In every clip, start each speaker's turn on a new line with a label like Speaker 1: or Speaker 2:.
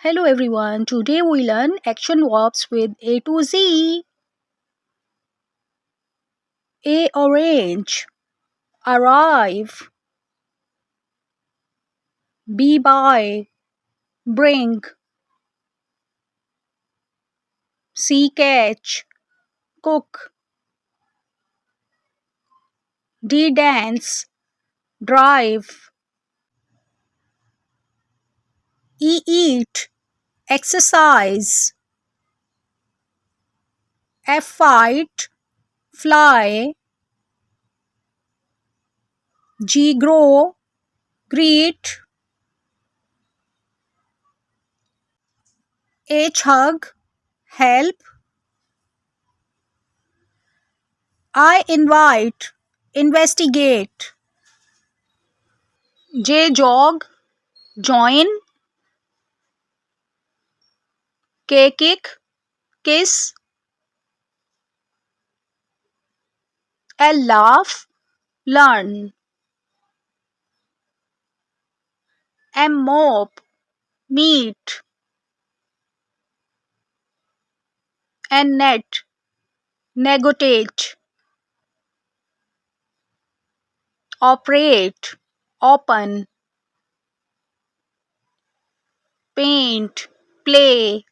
Speaker 1: Hello everyone, today we learn action verbs with A to Z. A. Orange, arrive. B. Buy, bring. C. Catch, cook. D. Dance, drive. E. Eat, exercise. F. Fight, fly. G. Grow, greet. H. Hug, help. I. Invite, investigate. J. Jog, join. K. Kick, kiss. L. Laugh, learn. M. Mop, meet. N. Net, negotiate. Operate, open. Paint, play.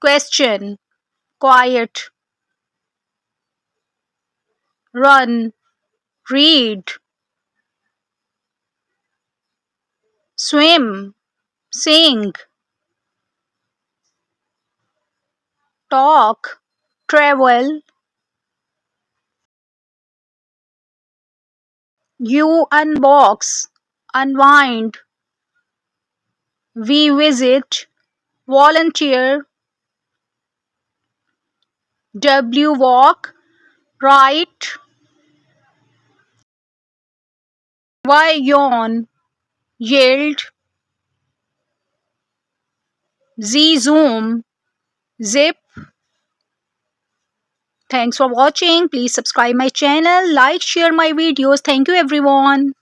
Speaker 1: Question, quiet. Run, read. Swim, sing. Talk, travel. You unbox, unwind. We visit, volunteer. W. Walk, write. Y. Yawn, yield. Z. Zoom, zip. Thanks for watching. Please subscribe my channel, like, share my videos. Thank you everyone.